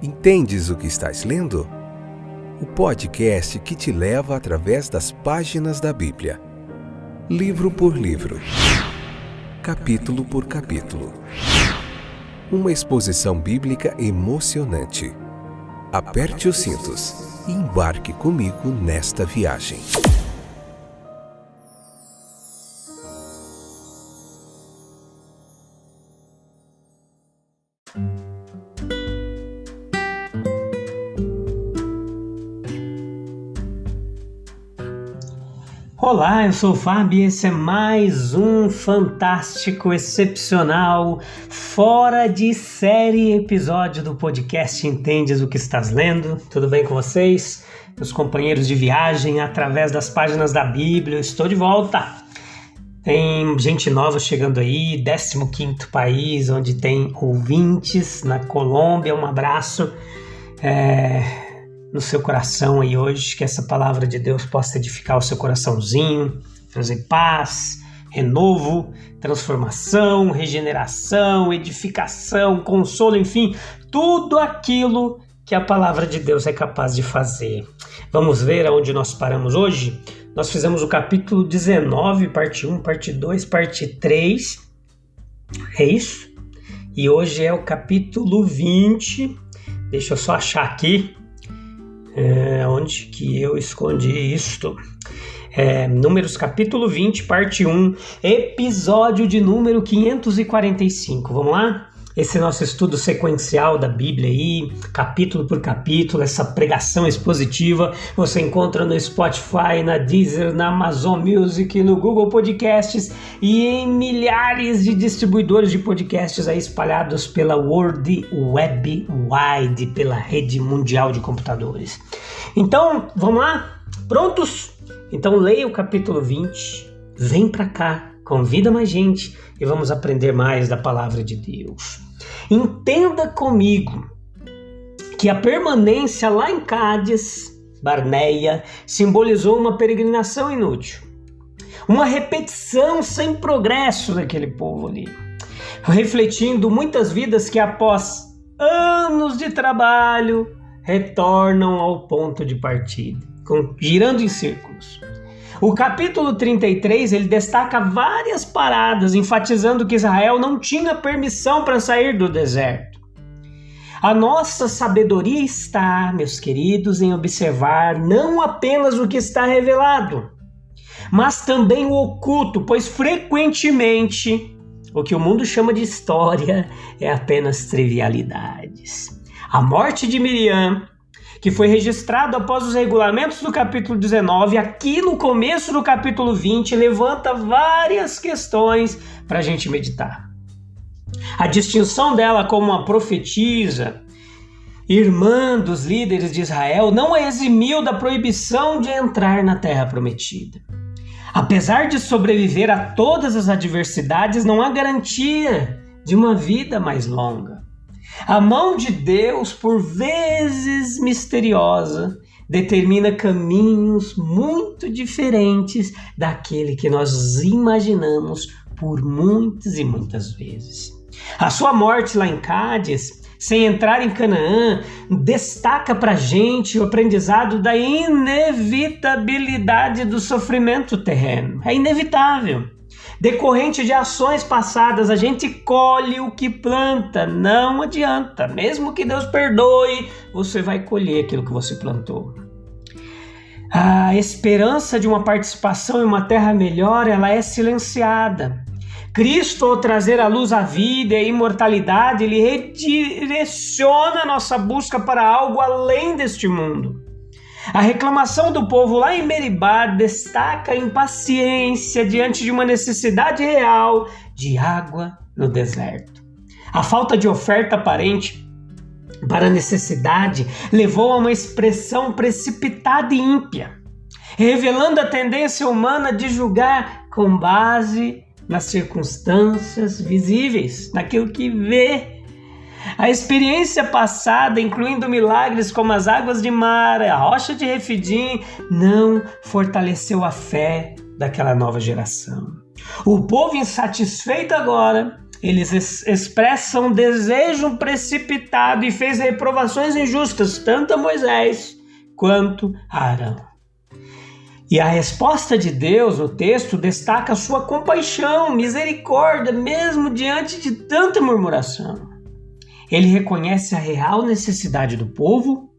Entendes o que estás lendo? O podcast que te leva através das páginas da Bíblia. Livro por livro. Capítulo por capítulo. Uma exposição bíblica emocionante. Aperte os cintos e embarque comigo nesta viagem. Olá, eu sou o Fábio e esse é mais um fantástico, excepcional, fora de série episódio do podcast Entendes o que estás lendo? Tudo bem com vocês? Meus companheiros de viagem através das páginas da Bíblia, eu estou de volta. Tem gente nova chegando aí, 15º país, onde tem ouvintes, na Colômbia, um abraço no seu coração aí hoje, que essa palavra de Deus possa edificar o seu coraçãozinho, trazer paz, renovo, transformação, regeneração, edificação, consolo, enfim, tudo aquilo que a palavra de Deus é capaz de fazer. Vamos ver aonde nós paramos hoje? Nós fizemos o capítulo 19, parte 1, parte 2, parte 3, é isso? E hoje é o capítulo 20, deixa eu só achar aqui, onde que eu escondi isto? Números capítulo 20, parte 1, episódio de número 545. Vamos lá? Esse é nosso estudo sequencial da Bíblia aí, capítulo por capítulo, essa pregação expositiva você encontra no Spotify, na Deezer, na Amazon Music, no Google Podcasts e em milhares de distribuidores de podcasts aí espalhados pela World Web Wide, pela rede mundial de computadores. Então, vamos lá? Prontos? Então leia o capítulo 20, vem pra cá, convida mais gente e vamos aprender mais da palavra de Deus. Entenda comigo que a permanência lá em Cádiz, Barneia, simbolizou uma peregrinação inútil. Uma repetição sem progresso daquele povo ali. Refletindo muitas vidas que após anos de trabalho retornam ao ponto de partida, girando em círculos. O capítulo 33, ele destaca várias paradas, enfatizando que Israel não tinha permissão para sair do deserto. A nossa sabedoria está, meus queridos, em observar não apenas o que está revelado, mas também o oculto, pois frequentemente o que o mundo chama de história é apenas trivialidades. A morte de Miriam, que foi registrado após os regulamentos do capítulo 19, aqui no começo do capítulo 20, levanta várias questões para a gente meditar. A distinção dela como uma profetisa, irmã dos líderes de Israel, não a eximiu da proibição de entrar na terra prometida. Apesar de sobreviver a todas as adversidades, não há garantia de uma vida mais longa. A mão de Deus, por vezes misteriosa, determina caminhos muito diferentes daquele que nós imaginamos por muitas e muitas vezes. A sua morte lá em Cádiz, sem entrar em Canaã, destaca para a gente o aprendizado da inevitabilidade do sofrimento terreno. É inevitável. Decorrente de ações passadas, a gente colhe o que planta, não adianta. Mesmo que Deus perdoe, você vai colher aquilo que você plantou. A esperança de uma participação em uma terra melhor, ela é silenciada. Cristo, ao trazer à luz a vida e a imortalidade, ele redireciona a nossa busca para algo além deste mundo. A reclamação do povo lá em Meribá destaca a impaciência diante de uma necessidade real de água no deserto. A falta de oferta aparente para a necessidade levou a uma expressão precipitada e ímpia, revelando a tendência humana de julgar com base nas circunstâncias visíveis, naquilo que vê. A experiência passada, incluindo milagres como as águas de Mara, a rocha de Refidim, não fortaleceu a fé daquela nova geração. O povo insatisfeito agora eles expressam desejo precipitado e fez reprovações injustas, tanto a Moisés quanto a Arão. E a resposta de Deus no texto destaca a sua compaixão, misericórdia, mesmo diante de tanta murmuração. Ele reconhece a real necessidade do povo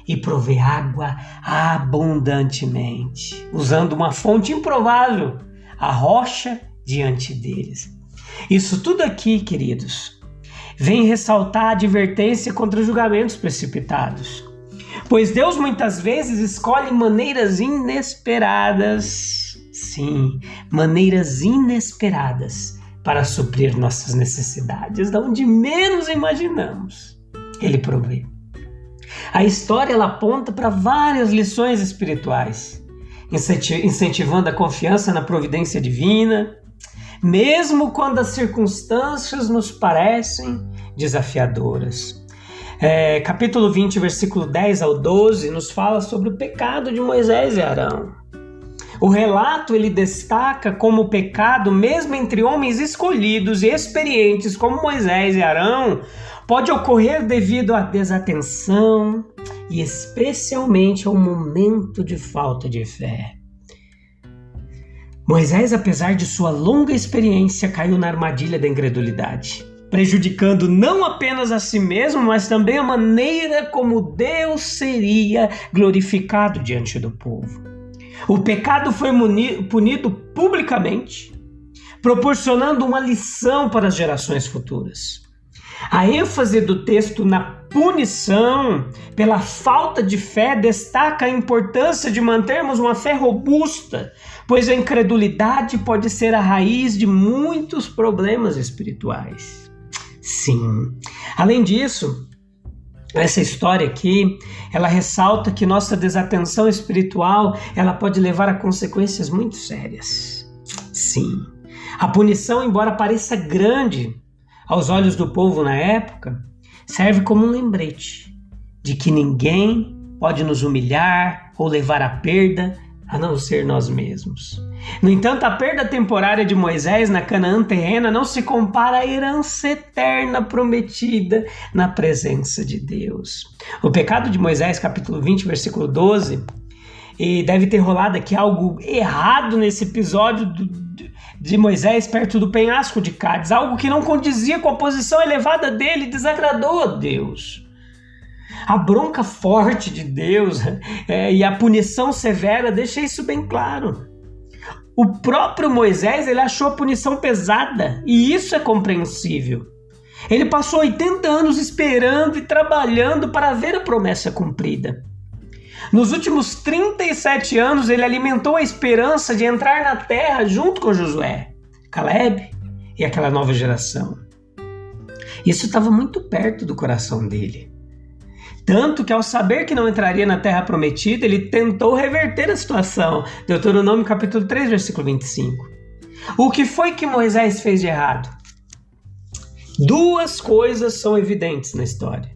e provê água abundantemente, usando uma fonte improvável, a rocha diante deles. Isso tudo aqui, queridos, vem ressaltar a advertência contra julgamentos precipitados. Pois Deus muitas vezes escolhe maneiras inesperadas, sim, maneiras inesperadas para suprir nossas necessidades, de onde menos imaginamos. Ele provê. A história ela aponta para várias lições espirituais, incentivando a confiança na providência divina, mesmo quando as circunstâncias nos parecem desafiadoras. Capítulo 20, versículo 10 ao 12, nos fala sobre o pecado de Moisés e Arão. O relato ele destaca como o pecado, mesmo entre homens escolhidos e experientes como Moisés e Arão, pode ocorrer devido à desatenção e especialmente ao momento de falta de fé. Moisés, apesar de sua longa experiência, caiu na armadilha da incredulidade, prejudicando não apenas a si mesmo, mas também a maneira como Deus seria glorificado diante do povo. O pecado foi punido publicamente, proporcionando uma lição para as gerações futuras. A ênfase do texto na punição pela falta de fé destaca a importância de mantermos uma fé robusta, pois a incredulidade pode ser a raiz de muitos problemas espirituais. Sim. Além disso, essa história aqui, ela ressalta que nossa desatenção espiritual, ela pode levar a consequências muito sérias. Sim. A punição, embora pareça grande aos olhos do povo na época, serve como um lembrete de que ninguém pode nos humilhar ou levar à perda a não ser nós mesmos. No entanto, a perda temporária de Moisés na Canaã terrena não se compara à herança eterna prometida na presença de Deus. O pecado de Moisés, capítulo 20, versículo 12, e deve ter rolado aqui algo errado nesse episódio de Moisés perto do penhasco de Cádiz, algo que não condizia com a posição elevada dele, desagradou a Deus. A bronca forte de Deus e a punição severa deixa isso bem claro. O próprio Moisés ele achou a punição pesada e isso é compreensível. Ele passou 80 anos esperando e trabalhando para ver a promessa cumprida. Nos últimos 37 anos ele alimentou a esperança de entrar na terra junto com Josué, Caleb e aquela nova geração. Isso estava muito perto do coração dele. Tanto que ao saber que não entraria na terra prometida, ele tentou reverter a situação. Deuteronômio capítulo 3, versículo 25. O que foi que Moisés fez de errado? Duas coisas são evidentes na história.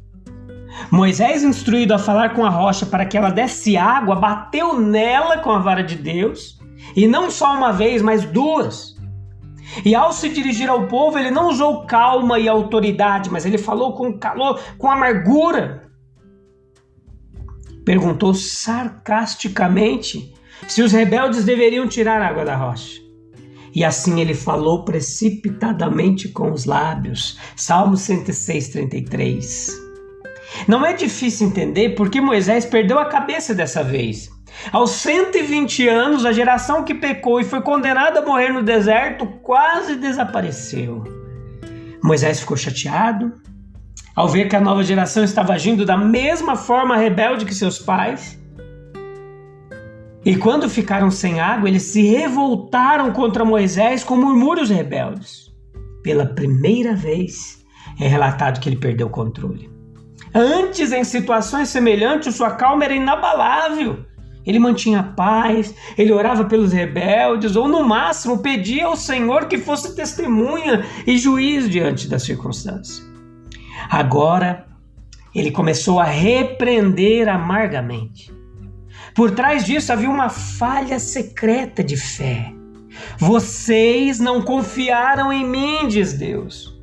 Moisés, instruído a falar com a rocha para que ela desse água, bateu nela com a vara de Deus, e não só uma vez, mas duas. E ao se dirigir ao povo, ele não usou calma e autoridade, mas ele falou com calor, com amargura. Perguntou sarcasticamente se os rebeldes deveriam tirar água da rocha. E assim ele falou precipitadamente com os lábios. Salmo 106, 33. Não é difícil entender por que Moisés perdeu a cabeça dessa vez. Aos 120 anos, a geração que pecou e foi condenada a morrer no deserto quase desapareceu. Moisés ficou chateado ao ver que a nova geração estava agindo da mesma forma rebelde que seus pais. E quando ficaram sem água, eles se revoltaram contra Moisés com murmúrios rebeldes. Pela primeira vez, é relatado que ele perdeu o controle. Antes, em situações semelhantes, sua calma era inabalável. Ele mantinha a paz, ele orava pelos rebeldes, ou no máximo pedia ao Senhor que fosse testemunha e juiz diante da circunstância. Agora, ele começou a repreender amargamente. Por trás disso havia uma falha secreta de fé. Vocês não confiaram em mim, diz Deus.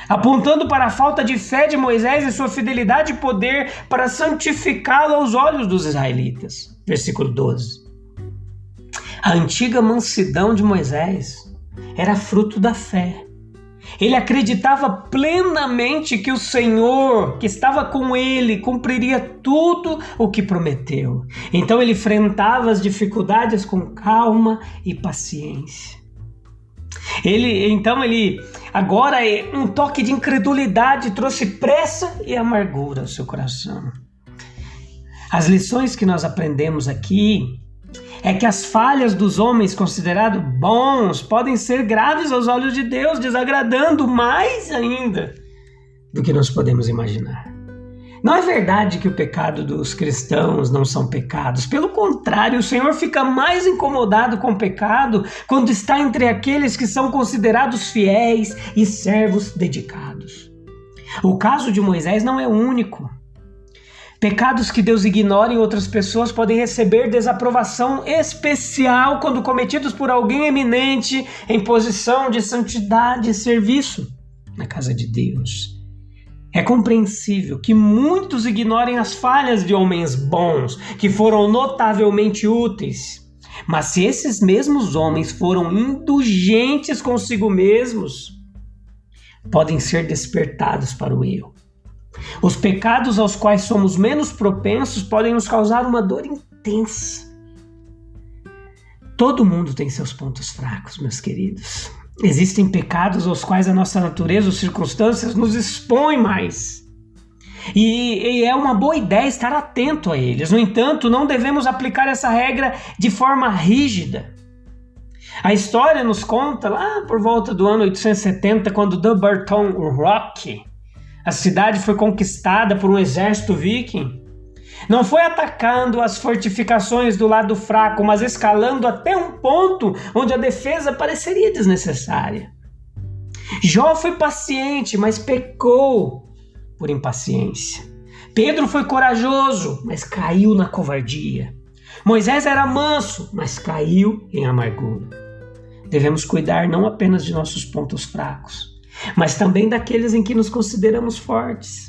apontando para a falta de fé de Moisés e sua fidelidade e poder para santificá-lo aos olhos dos israelitas. Versículo 12. A antiga mansidão de Moisés era fruto da fé. Ele acreditava plenamente que o Senhor, que estava com ele, cumpriria tudo o que prometeu. Então ele enfrentava as dificuldades com calma e paciência. Agora um toque de incredulidade trouxe pressa e amargura ao seu coração. As lições que nós aprendemos aqui é que as falhas dos homens considerados bons podem ser graves aos olhos de Deus, desagradando mais ainda do que nós podemos imaginar. Não é verdade que o pecado dos cristãos não são pecados. Pelo contrário, o Senhor fica mais incomodado com o pecado quando está entre aqueles que são considerados fiéis e servos dedicados. O caso de Moisés não é único. Pecados que Deus ignora em outras pessoas podem receber desaprovação especial quando cometidos por alguém eminente em posição de santidade e serviço na casa de Deus. É compreensível que muitos ignorem as falhas de homens bons que foram notavelmente úteis. Mas se esses mesmos homens foram indulgentes consigo mesmos, podem ser despertados para o erro. Os pecados aos quais somos menos propensos podem nos causar uma dor intensa. Todo mundo tem seus pontos fracos, meus queridos. Existem pecados aos quais a nossa natureza ou circunstâncias nos expõem mais. E é uma boa ideia estar atento a eles. No entanto, não devemos aplicar essa regra de forma rígida. A história nos conta, lá por volta do ano 870, quando Dumbarton Rock, a cidade foi conquistada por um exército viking. Não foi atacando as fortificações do lado fraco, mas escalando até um ponto onde a defesa pareceria desnecessária. Jó foi paciente, mas pecou por impaciência. Pedro foi corajoso, mas caiu na covardia. Moisés era manso, mas caiu em amargura. Devemos cuidar não apenas de nossos pontos fracos, mas também daqueles em que nos consideramos fortes.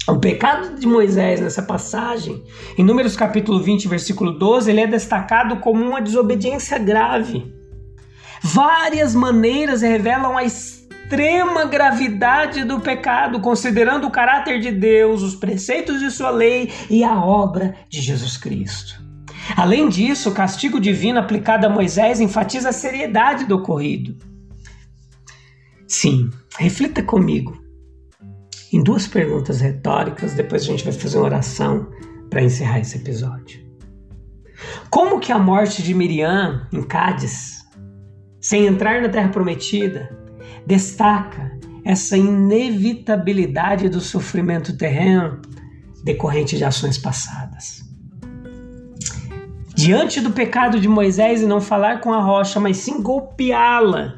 O pecado de Moisés nessa passagem, em Números capítulo 20, versículo 12, ele é destacado como uma desobediência grave. Várias maneiras revelam a extrema gravidade do pecado, considerando o caráter de Deus, os preceitos de sua lei e a obra de Jesus Cristo. Além disso, o castigo divino aplicado a Moisés enfatiza a seriedade do ocorrido. Sim, reflita comigo em duas perguntas retóricas, depois a gente vai fazer uma oração para encerrar esse episódio. Como que a morte de Miriam em Cádiz, sem entrar na Terra Prometida, destaca essa inevitabilidade do sofrimento terreno decorrente de ações passadas? Diante do pecado de Moisés e não falar com a rocha, mas sim golpeá-la,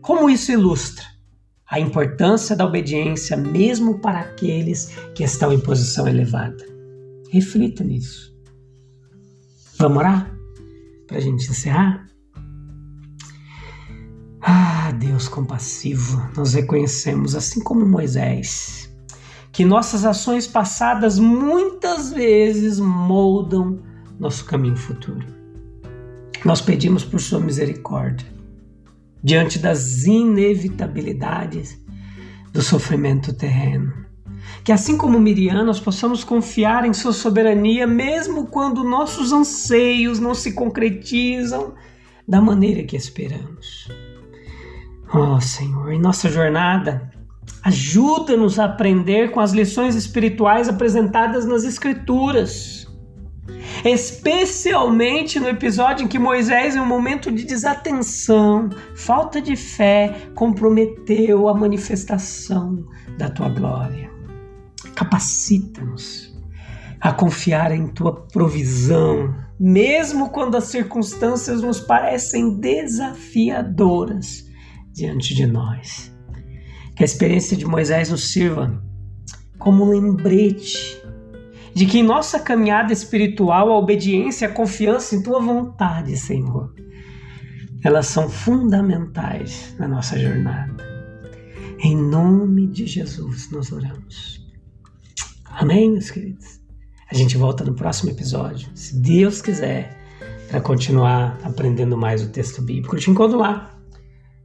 como isso ilustra a importância da obediência mesmo para aqueles que estão em posição elevada? Reflita nisso. Vamos orar para a gente encerrar? Deus compassivo, nós reconhecemos, assim como Moisés, que nossas ações passadas muitas vezes moldam nosso caminho futuro. Nós pedimos por sua misericórdia, diante das inevitabilidades do sofrimento terreno. Que assim como Miriam, nós possamos confiar em sua soberania, mesmo quando nossos anseios não se concretizam da maneira que esperamos. Ó Senhor, em nossa jornada, ajuda-nos a aprender com as lições espirituais apresentadas nas Escrituras. Especialmente no episódio em que Moisés, em um momento de desatenção, falta de fé, comprometeu a manifestação da Tua glória. Capacita-nos a confiar em Tua provisão, mesmo quando as circunstâncias nos parecem desafiadoras diante de nós. Que a experiência de Moisés nos sirva como um lembrete de que em nossa caminhada espiritual, a obediência e a confiança em Tua vontade, Senhor, elas são fundamentais na nossa jornada. Em nome de Jesus nós oramos. Amém, meus queridos? A gente volta no próximo episódio, se Deus quiser, para continuar aprendendo mais o texto bíblico. Eu te encontro lá.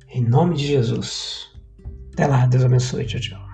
Em nome de Jesus. Até lá, Deus abençoe. Tchau, tchau.